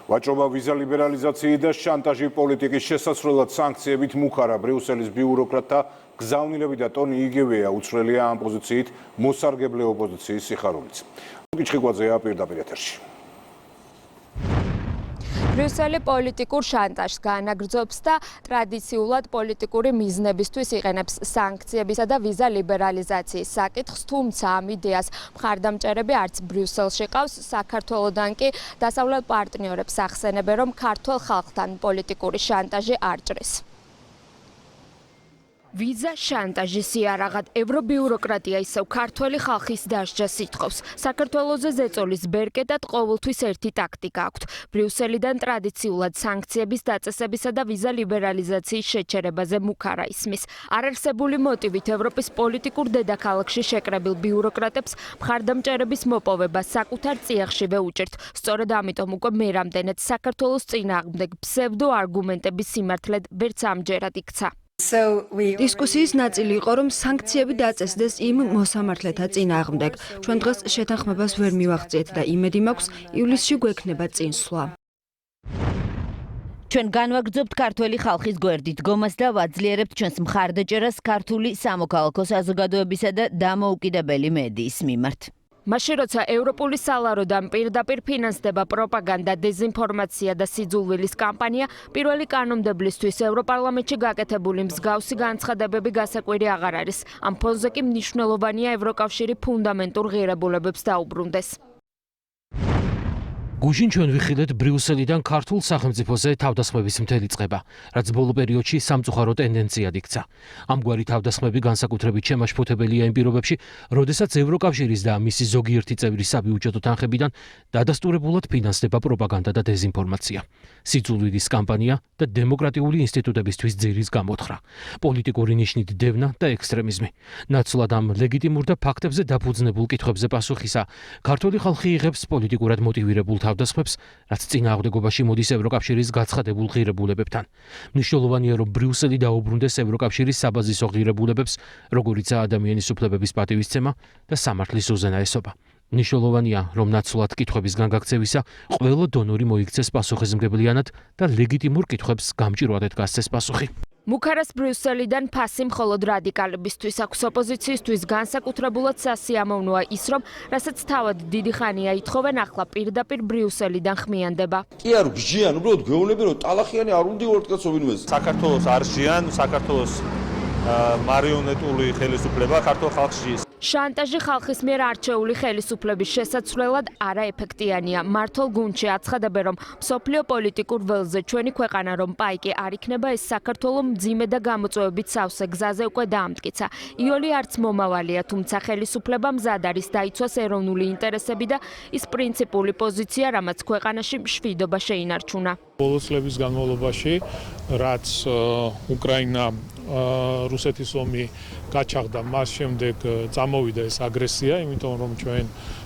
ვაჭრობა ვიზა ლიბერალიზაციით და შანტაჟი პოლიტიკის შესასვლელად სანქციებით მუხარა ბრიუსელის ბიუროკრატთა გზავნილები და ტონი იგივეა უცვლელია ამ პოზიციით მოსარგებლე ოპოზიციის სიხარულიც. კიჩხიკვაძეა პირდაპირ ეთერში. ბრიუსელი პოლიტიკურ შანტაჟს განაგრძობს და ტრადიციულად პოლიტიკური მიზნებისთვის იყენებს სანქციებისა და ვიზა ლიბერალიზაციის საკითხს, თუმცა ამ იდეას მხარდამჭერები არც ბრიუსელში ყავს, საქართველოდან კი დასავლელ პარტნიორებს ახსენებენ, რომ ქართულ ხალხთან პოლიტიკური შანტაჟი არ ჭრის. ვიზა შანტაჟის იარაღად ევრობიუროკრატია ისევ ქართველი ხალხის დასჯას ითხოვს. საქართველოზე ზეწოლის ბერკეტად ყოველთვის ერთი ტაქტიკა აქვთ. ბრიუსელიდან ტრადიციულად სანქციების დაწესებისა და ვიზა ლიბერალიზაციის შეჩერებაზე მუხარა ისმის. არარსებული მოტივით ევროპის პოლიტიკურ დედაქალაქში შეკრებილ ბიუროკრატებს მხარდამჭერების მოპოვება საკუთარ წიაღშივე უჭირთ. სწორედ ამიტომ უკვე მე რამდენად საქართველოს წინააღმდეგ ფსევდო არგუმენტების სიმართლედ ვერც ამჯერად იქცა. დისკუსიის ნაწილი იყო, რომ სანქციები დაწესდეს იმ მოსამართლეთა წინააღმდეგ. ჩვენ დღეს შეთანხმებას ვერ მივაღწიეთ და იმედი მაქვს, ივლისში გვექნება წინსვლა. ჩვენ განვაგრძობთ ქართველი ხალხის გვერდით დგომას და ვაძლიერებთ ჩვენს მხარდაჭერას ქართული სამოქალაქო საზოგადოებისა და დამოუკიდებელი მედიის მიმართ. მაშინ როცა ევროპული სალაროდან პირდაპირ ფინანსდება პროპაგანდა, დეზინფორმაცია და სიძულვილის კამპანია, პირველი კანონმდებლისთვის ევროპარლამენტში გაკეთებული მსგავსი განცხადებები გასაკვირი აღარ არის. ამ ფონზე კი მნიშვნელოვანია ევროკავშირი ფუნდამენტურ ღირებულებებს დაუბრუნდეს. გუშინ ჩვენ ვიხილეთ ბრიუსელიდან ქართულ სახელმწიფოზე თავდასხმების მთელი წყება, რაც ბოლო პერიოდში სამწუხარო ტენდენციად იქცა. ამგვარი თავდასხმები განსაკუთრებით შემაშფოთებელია იმ პირობებში, როდესაც ევროკავშირის და მისი ზოგიერთი წევრის საბიუჯეტო თანხებიდან დადასტურებულად ფინანსდება პროპაგანდა და დეზინფორმაცია. სიძულვილის კამპანია და დემოკრატიული ინსტიტუტებისთვის ძირის გამოთხრა, პოლიტიკური ნიშნით დევნა და ექსტრემიზმი. ნაცვლად ამ ლეგიტიმურ და ფაქტებზე დაფუძნებულ კითხვებზე პასუხისა, ქართული ხალხი იღებს პოლიტიკურად მოტივირებულ თავდასხმებს, რაც წინააღმდეგობაში მოდის ევროკავშირის გაცხადებულ ღირებულებებთან. მნიშვნელოვანია, რომ ბრიუსელი დაუბრუნდეს ევროკავშირის საბაზისო ღირებულებებს, როგორიცაა ადამიანის უფლებების პატივისცემა და სამართლის უზენაესობა. მნიშვნელოვანია, რომ ნაცვლად კითხვების განგაქცევისა ყველა დონორი მოიქცეს პასუხისმგებლიანად და ლეგიტიმურ კითხვებს გამჭირვადად გასცეს პასუხი. მუხარას ბრიუსელიდან ფასი მხოლოდ რადიკალებისთვის აქვს. ოპოზიციისთვის განსაკუთრებულად სასიამოვნოა ის, რომ რასაც თავად დიდი ხანია ითხოვენ, ახლა პირდაპირ ბრიუსელიდან ხმიანდება. კი არ გჯიან, უბრალოდ გვეუბნები, რომ ტალახიანი არ უნდა ვიყოთ კაცო ვინმე. საქართველოს არ ჯიან, საქართველოს მარიონეტული ხელისუფლება ქართულ ხალხში. შანტაჟი ხალხის მიერ არჩეული ხელისუფლების შესაცვლელად არაეფექტიანია. მართლ გუნდში აცხადებენ, რომ მსოფლიო პოლიტიკურ ველზე ჩვენი ქვეყანა რომ პაიკი არ იქნება, ეს საქართველოს მძიმე და გამოწვევებით სავსე გზაზე უკვე დაამტკიცა. იოლი არც მომავალია, თუმცა ხელისუფლება მზად არის დაიცვას ეროვნული ინტერესები და ის პრინციპული პოზიცია, რამაც ქვეყანაში მშვიდობა შეინარჩუნა. ბოლო წლების განმავლობაში, რაც უკრაინა რუსეთის ომი გაჩაღდა, მას შემდეგ წამოვიდა ეს აგრესია, იმიტომ რომ ჩვენ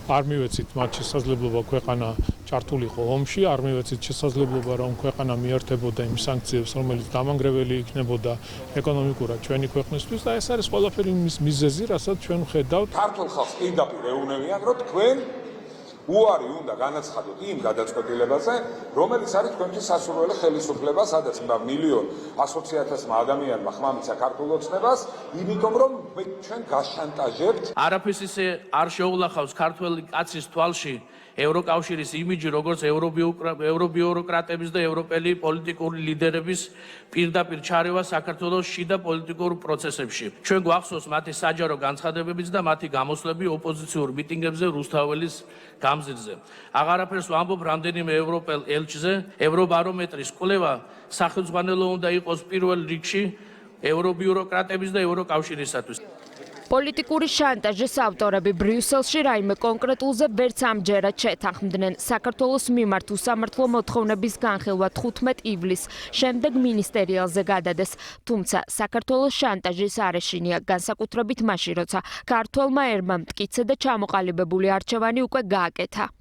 არ მივეცით მათ შესაძლებლობა ქვეყანა ჩართულიყო ომში, არ მივეცით შესაძლებლობა რომ ქვეყანა მიერთებოდა იმ სანქციებს, რომელიც დამანგრეველი იქნებოდა ეკონომიკურად ჩვენი ქვეყნისთვის და ეს არის ყველაფერი იმის მიზეზი, რასაც ჩვენ ვხედავთ. ქართულ ხალხს პირდაპირ ეუბნებიან, რომ თქვენ უარი უნდა განაცხადოთ იმ გადაწყვეტილებაზე, რომელიც არის თქვენთვის სასურველი ხელისუფლება, სადაც მილიონ 120,000 ადამიანმა ხმა მისცა ქართულ ოცნებას, იმიტომ რომ ჩვენ გაშანტაჟებთ. არაფერს ისე არ შეუღლახავს ქართველი კაცის თვალში ევროკავშირის იმიჯი, როგორც ევრობიუროკრატების და ევროპელი პოლიტიკური ლიდერების პირდაპირ ჩარევა საქართველოს შიდა პოლიტიკურ პროცესებში. ჩვენ გვახსოვს მათი საჯარო განცხადებებიც და მათი გამოსვლები ოპოზიციურ მიტინგებზე რუსთაველის გამზირზე. აღარაფერს ვამბობ რამდენიმე ევროპელ ელჩზე, ევრობარომეტრის კვლევა სახელმძღვანელო უნდა იყოს პირველ რიგში ევრობიუროკრატების და ევროკავშირისათვის. პოლიტიკური შანტაჟის ავტორები ბრიუსელში რაიმე კონკრეტულზე ვერც ამჯერად შეთანხმდნენ. საქართველოს მიმართ უსამართლო მოთხოვნების განხილვა 15 ივლისს შემდეგ მინისტერიალზე გადადეს. თუმცა საქართველოს შანტაჟის არეშინია, განსაკუთრებით მაშინ, როცა ქართველმა ერმა მტკიცე და ჩამოყალიბებული არჩევანი უკვე გააკეთა.